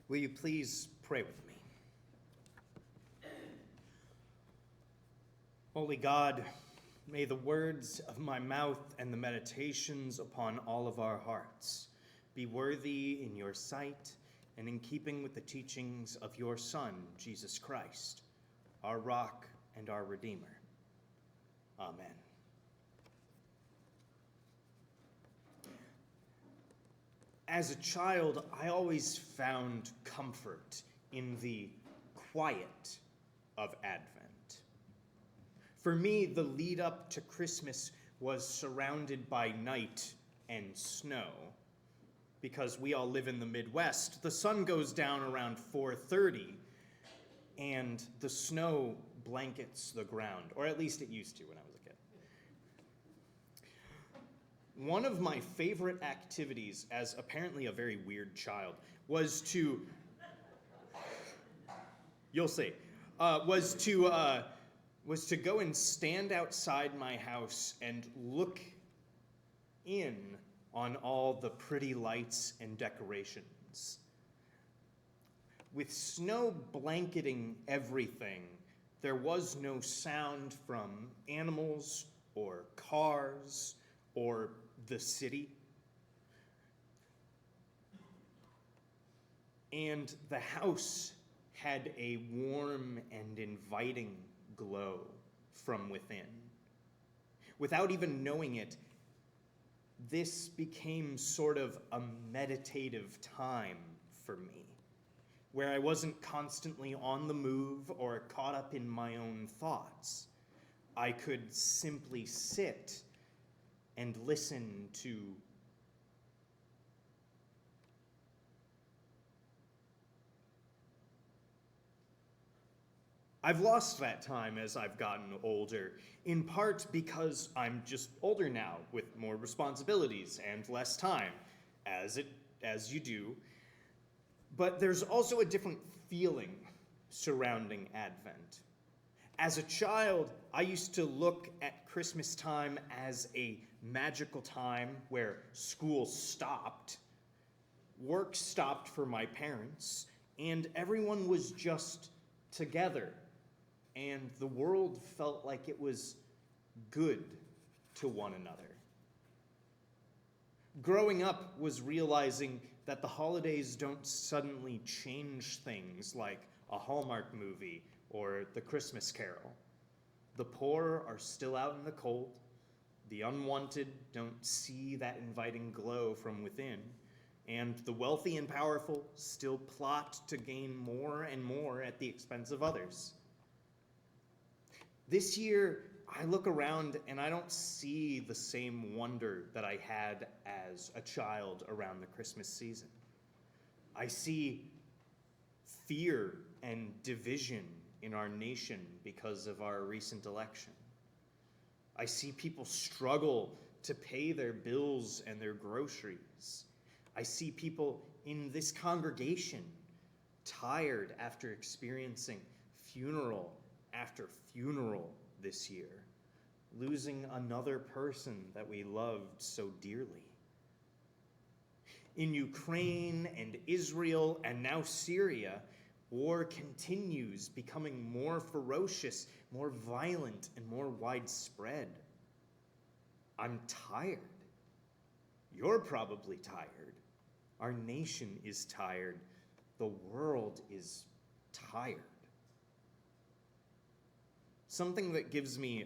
Will you please pray with me? Holy God, may the words of my mouth and the meditations upon all of our hearts be worthy in your sight and in keeping with the teachings of your Son, Jesus Christ, our rock and our Redeemer. Amen. As a child, I always found comfort in the quiet of Advent. For me, the lead up to Christmas was surrounded by night and snow. Because we all live in the Midwest, the sun goes down around 4:30 and the snow blankets the ground, or at least it used to when I was a kid. One of my favorite activities as apparently a very weird child was to, you'll see, was to go and stand outside my house and look in on all the pretty lights and decorations. With snow blanketing everything, there was no sound from animals or cars or the city. And the house had a warm and inviting glow from within. Without even knowing it, this became sort of a meditative time for me, where I wasn't constantly on the move or caught up in my own thoughts. I could simply sit and listen to I've lost that time as I've gotten older, in part because I'm just older now with more responsibilities and less time, as you do. But there's also a different feeling surrounding Advent. As a child, I used to look at Christmas time as a magical time where school stopped, work stopped for my parents, and everyone was just together. And the world felt like it was good to one another. Growing up was realizing that the holidays don't suddenly change things like a Hallmark movie or the Christmas Carol. The poor are still out in the cold. The unwanted don't see that inviting glow from within. And the wealthy and powerful still plot to gain more and more at the expense of others. This year, I look around and I don't see the same wonder that I had as a child around the Christmas season. I see fear and division in our nation because of our recent election. I see people struggle to pay their bills and their groceries. I see people in this congregation tired after experiencing funeral after funeral this year, losing another person that we loved so dearly. In Ukraine and Israel and now Syria, war continues, becoming more ferocious, more violent, and more widespread. I'm tired. You're probably tired. Our nation is tired. The world is tired. Something that gives me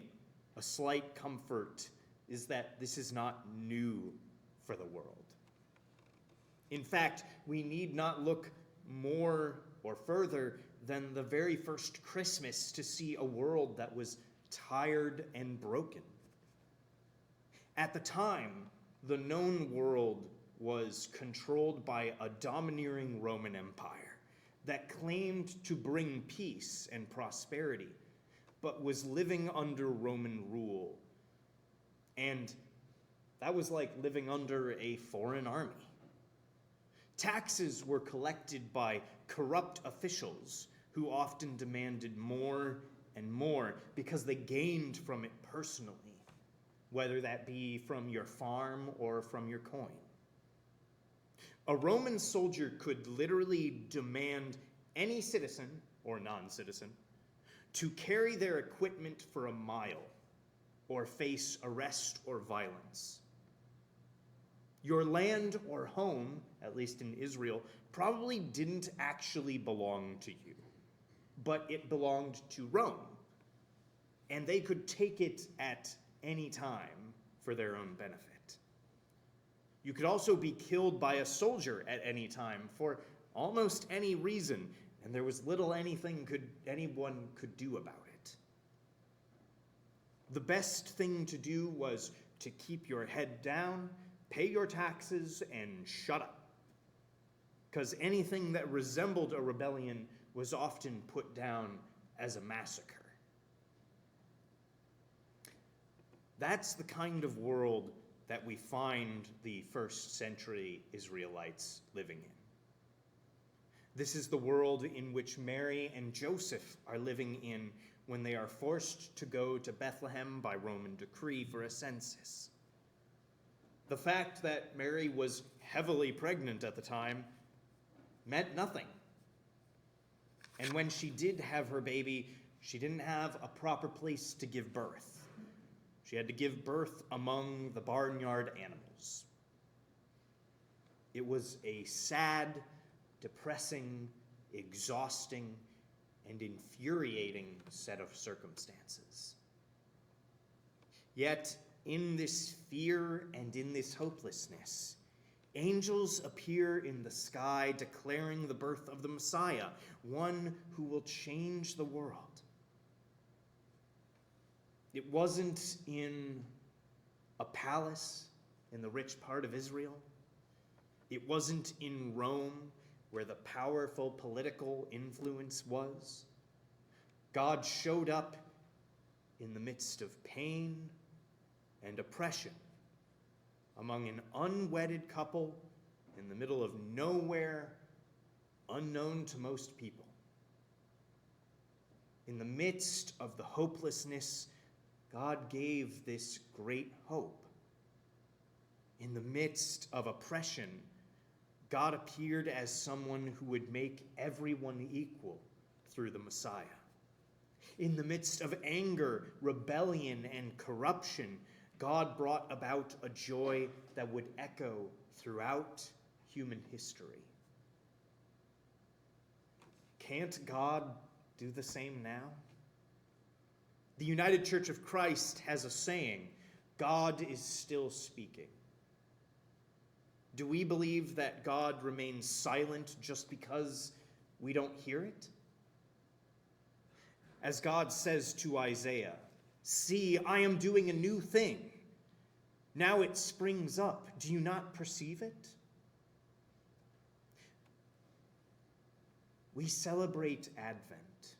a slight comfort is that this is not new for the world. In fact, we need not look more or further than the very first Christmas to see a world that was tired and broken. At the time, the known world was controlled by a domineering Roman Empire that claimed to bring peace and prosperity, but was living under Roman rule. And that was like living under a foreign army. Taxes were collected by corrupt officials who often demanded more and more because they gained from it personally, whether that be from your farm or from your coin. A Roman soldier could literally demand any citizen or non-citizen to carry their equipment for a mile or face arrest or violence. Your land or home, at least in Israel, probably didn't actually belong to you, but it belonged to Rome, and they could take it at any time for their own benefit. You could also be killed by a soldier at any time for almost any reason, and there was little anyone could do about it. The best thing to do was to keep your head down, pay your taxes, and shut up. Because anything that resembled a rebellion was often put down as a massacre. That's the kind of world that we find the first century Israelites living in. This is the world in which Mary and Joseph are living in when they are forced to go to Bethlehem by Roman decree for a census. The fact that Mary was heavily pregnant at the time meant nothing. And when she did have her baby, she didn't have a proper place to give birth. She had to give birth among the barnyard animals. It was a sad, depressing, exhausting, and infuriating set of circumstances. Yet, in this fear and in this hopelessness, angels appear in the sky declaring the birth of the Messiah, one who will change the world. It wasn't in a palace in the rich part of Israel. It wasn't in Rome, where the powerful political influence was. God showed up in the midst of pain and oppression among an unwedded couple in the middle of nowhere, unknown to most people. In the midst of the hopelessness, God gave this great hope. In the midst of oppression, God appeared as someone who would make everyone equal through the Messiah. In the midst of anger, rebellion, and corruption, God brought about a joy that would echo throughout human history. Can't God do the same now? The United Church of Christ has a saying, God is still speaking. Do we believe that God remains silent just because we don't hear it? As God says to Isaiah, "See, I am doing a new thing. Now it springs up. Do you not perceive it?" We celebrate Advent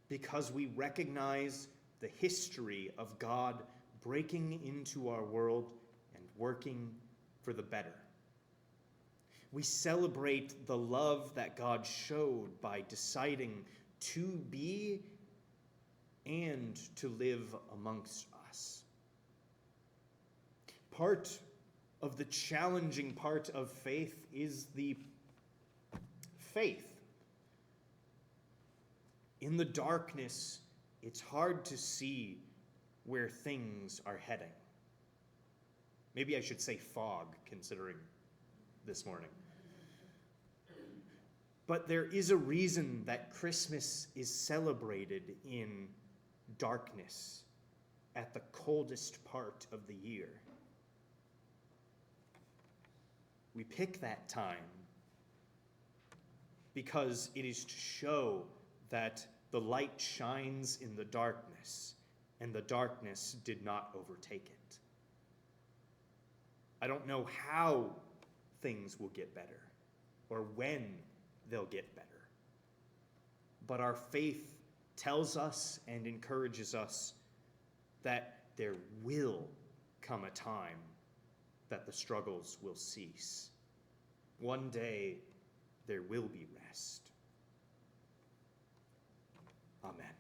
because we recognize the history of God breaking into our world and working for the better. We celebrate the love that God showed by deciding to be and to live amongst us. Part of the challenging part of faith is the faith. In the darkness, it's hard to see where things are heading. Maybe I should say fog, considering this morning. But there is a reason that Christmas is celebrated in darkness at the coldest part of the year. We pick that time because it is to show that the light shines in the darkness, and the darkness did not overtake it. I don't know how things will get better or when they'll get better, but our faith tells us and encourages us that there will come a time that the struggles will cease. One day there will be rest. Amen.